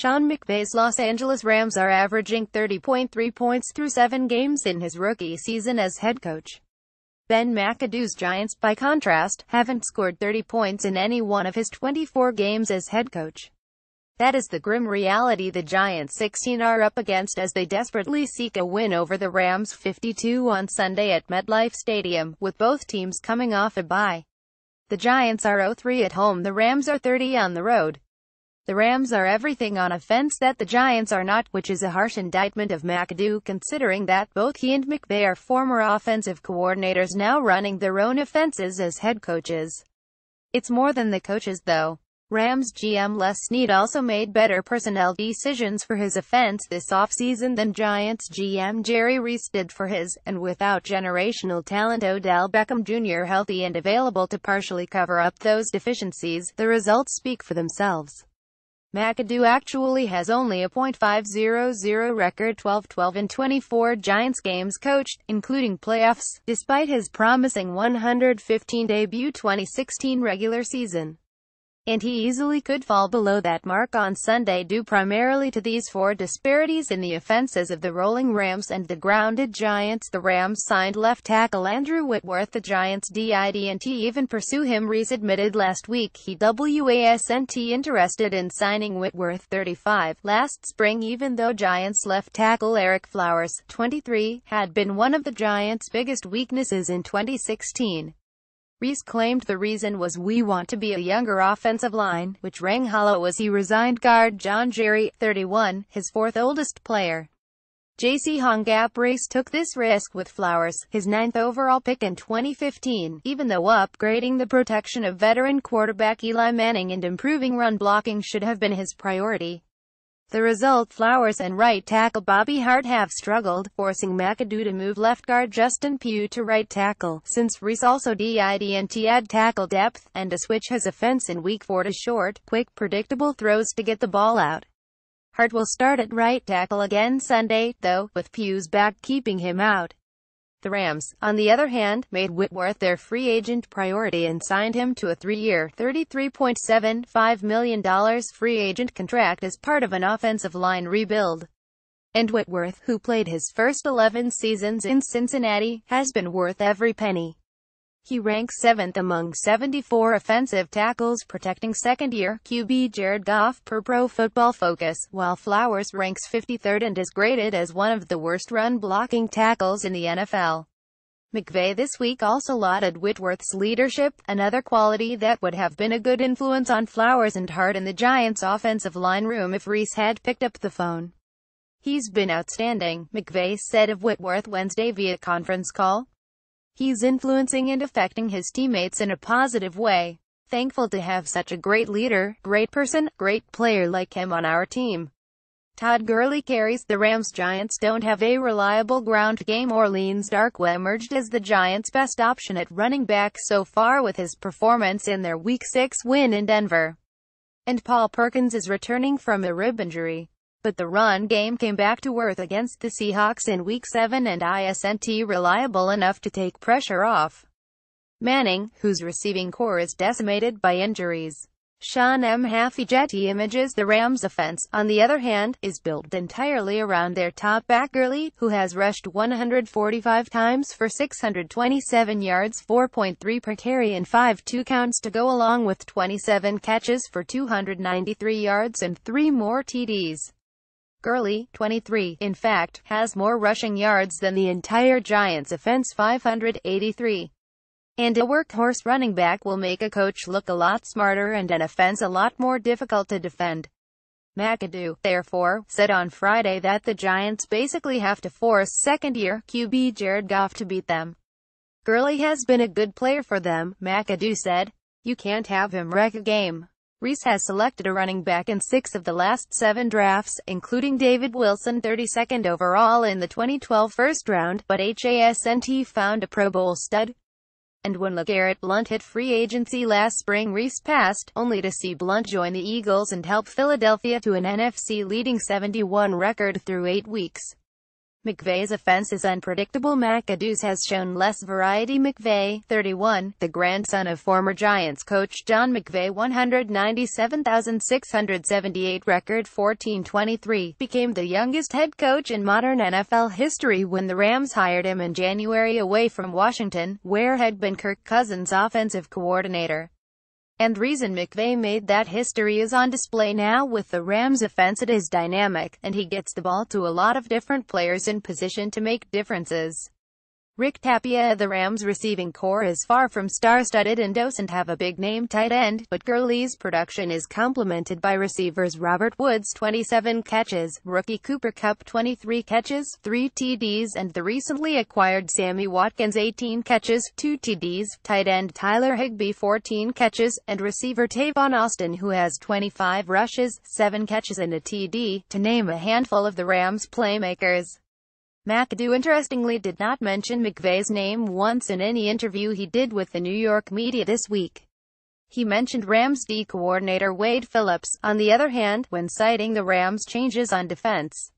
Sean McVay's Los Angeles Rams are averaging 30.3 points through 7 games in his rookie season as head coach. Ben McAdoo's Giants, by contrast, haven't scored 30 points in any one of his 24 games as head coach. That is the grim reality the Giants 16 are up against as they desperately seek a win over the Rams 52 on Sunday at MetLife Stadium, with both teams coming off a bye. The Giants are 0-3 at home, the Rams are 30 on the road. The Rams are everything on offense that the Giants are not, which is a harsh indictment of McAdoo considering that both he and McVay are former offensive coordinators now running their own offenses as head coaches. It's more than the coaches though. Rams GM Les Snead also made better personnel decisions for his offense this offseason than Giants GM Jerry Reese did for his, and without generational talent Odell Beckham Jr. healthy and available to partially cover up those deficiencies, the results speak for themselves. McAdoo actually has only a .500 record, 12-12 in 24 Giants games coached, including playoffs, despite his promising 115 debut 2016 regular season. And he easily could fall below that mark on Sunday due primarily to these four disparities in the offenses of the rolling Rams and the grounded Giants. The Rams signed left tackle Andrew Whitworth. The Giants didn't even pursue him. Reese admitted last week he wasn't interested in signing Whitworth, 35, last spring, even though Giants left tackle Eric Flowers, 23, had been one of the Giants' biggest weaknesses in 2016. Reese claimed the reason was, "We want to be a younger offensive line," which rang hollow as he resigned guard John Jerry, 31, his fourth oldest player. J.C. Hongap. Reese took this risk with Flowers, his 9th overall pick in 2015, even though upgrading the protection of veteran quarterback Eli Manning and improving run blocking should have been his priority. The result: Flowers and right tackle Bobby Hart have struggled, forcing McAdoo to move left guard Justin Pugh to right tackle, since Reese also didn't add tackle depth, and to switch his offense in Week 4 to short, quick, predictable throws to get the ball out. Hart will start at right tackle again Sunday, though, with Pugh's back keeping him out. The Rams, on the other hand, made Whitworth their free agent priority and signed him to a 3-year, $33.75 million free agent contract as part of an offensive line rebuild. And Whitworth, who played his first 11 seasons in Cincinnati, has been worth every penny. He ranks 7th among 74 offensive tackles protecting second-year QB Jared Goff per Pro Football Focus, while Flowers ranks 53rd and is graded as one of the worst run-blocking tackles in the NFL. McVay this week also lauded Whitworth's leadership, another quality that would have been a good influence on Flowers and Hart in the Giants' offensive line room if Reese had picked up the phone. "He's been outstanding," McVay said of Whitworth Wednesday via conference call. "He's influencing and affecting his teammates in a positive way. Thankful to have such a great leader, great person, great player like him on our team." Todd Gurley carries the Rams. Giants don't have a reliable ground game. Orleans Darkwa emerged as the Giants' best option at running back so far with his performance in their Week 6 win in Denver. And Paul Perkins is returning from a rib injury. But the run game came back to earth against the Seahawks in Week 7 and isn't reliable enough to take pressure off Manning, whose receiving core is decimated by injuries. Sean M. Getty images. The Rams' offense, on the other hand, is built entirely around their top back Gurley, who has rushed 145 times for 627 yards, 4.3 per carry and 5 2-counts to go along with 27 catches for 293 yards and 3 more TDs. Gurley, 23, in fact, has more rushing yards than the entire Giants' offense, 583. And a workhorse running back will make a coach look a lot smarter and an offense a lot more difficult to defend. McAdoo, therefore, said on Friday that the Giants basically have to force second-year QB Jared Goff to beat them. "Gurley has been a good player for them," McAdoo said. "You can't have him wreck a game." Reese has selected a running back in 6 of the last 7 drafts, including David Wilson, 32nd overall in the 2012 first round, but hasn't found a Pro Bowl stud. And when LeGarrette Blount hit free agency last spring, Reese passed, only to see Blount join the Eagles and help Philadelphia to an NFC-leading 71 record through 8 weeks. McVay's offense is unpredictable. McAdoo's has shown less variety. McVay, 31, the grandson of former Giants coach John McVay, 197,678 record 14-23, became the youngest head coach in modern NFL history when the Rams hired him in January away from Washington, where had been Kirk Cousins' offensive coordinator. And the reason McVay made that history is on display now with the Rams' offense. It is dynamic, and he gets the ball to a lot of different players in position to make differences. Rick Tapia. The Rams' receiving core is far from star-studded and doesn't have a big-name tight end, but Gurley's production is complemented by receivers Robert Woods, 27 catches, rookie Cooper Kupp, 23 catches, 3 TDs, and the recently acquired Sammy Watkins, 18 catches, 2 TDs, tight end Tyler Higbee, 14 catches, and receiver Tavon Austin, who has 25 rushes, 7 catches and a TD, to name a handful of the Rams' playmakers. McAdoo interestingly did not mention McVay's name once in any interview he did with the New York media this week. He mentioned Rams D coordinator Wade Phillips, on the other hand, when citing the Rams' changes on defense.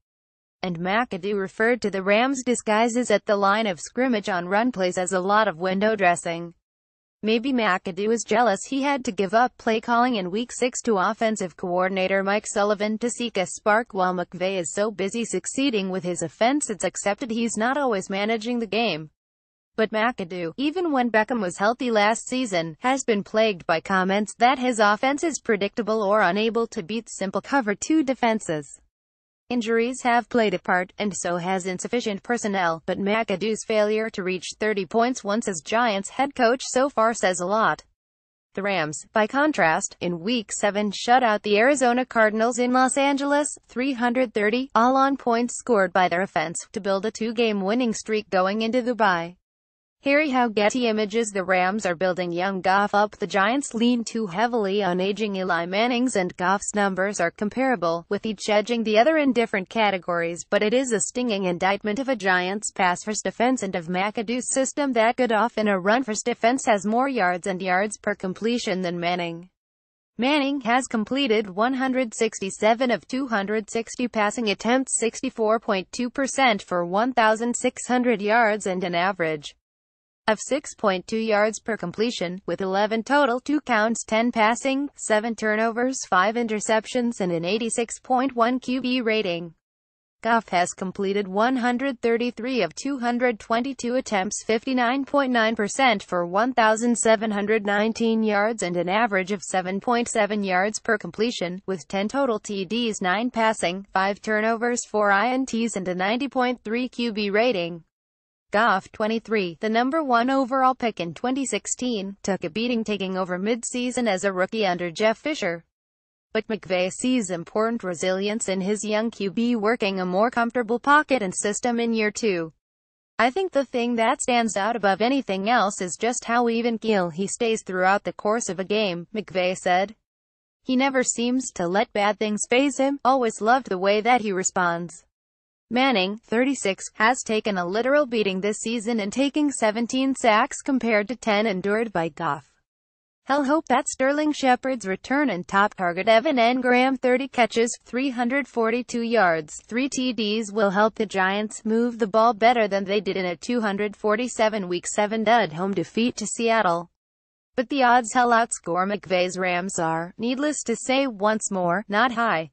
And McAdoo referred to the Rams' disguises at the line of scrimmage on run plays as a lot of window dressing. Maybe McAdoo is jealous he had to give up play calling in Week 6 to offensive coordinator Mike Sullivan to seek a spark while McVay is so busy succeeding with his offense. It's accepted he's not always managing the game. But McAdoo, even when Beckham was healthy last season, has been plagued by comments that his offense is predictable or unable to beat simple cover 2 defenses. Injuries have played a part, and so has insufficient personnel, but McAdoo's failure to reach 30 points once as Giants head coach so far says a lot. The Rams, by contrast, in Week 7 shut out the Arizona Cardinals in Los Angeles, 330, all on points scored by their offense, to build a 2-game winning streak going into the bye. Here how Getty Images. The Rams are building young Goff up. The Giants lean too heavily on aging Eli Manning's, and Goff's numbers are comparable, with each edging the other in different categories, but it is a stinging indictment of a Giants pass-first defense and of McAdoo's system that good off in a run-first defense has more yards and yards per completion than Manning. Manning has completed 167 of 260 passing attempts, 64.2% for 1,600 yards and an average of 6.2 yards per completion, with 11 total 2 counts, 10 passing, 7 turnovers, 5 interceptions and an 86.1 QB rating. Goff has completed 133 of 222 attempts, 59.9% for 1,719 yards and an average of 7.7 yards per completion, with 10 total TDs, 9 passing, 5 turnovers, 4 INTs and a 90.3 QB rating. Goff, 23, the number 1 overall pick in 2016, took a beating taking over mid-season as a rookie under Jeff Fisher. But McVay sees important resilience in his young QB working a more comfortable pocket and system in year 2. I think the thing that stands out above anything else is just how even-keel he stays throughout the course of a game, McVay said. He never seems to let bad things faze him, always loved the way that he responds. Manning, 36, has taken a literal beating this season and taking 17 sacks compared to 10 endured by Goff. He'll hope that Sterling Shepard's return and top target Evan Engram, 30 catches, 342 yards, 3 TDs will help the Giants move the ball better than they did in a 247 Week 7 dud home defeat to Seattle. But the odds he'll outscore McVay's Rams are, needless to say once more, not high.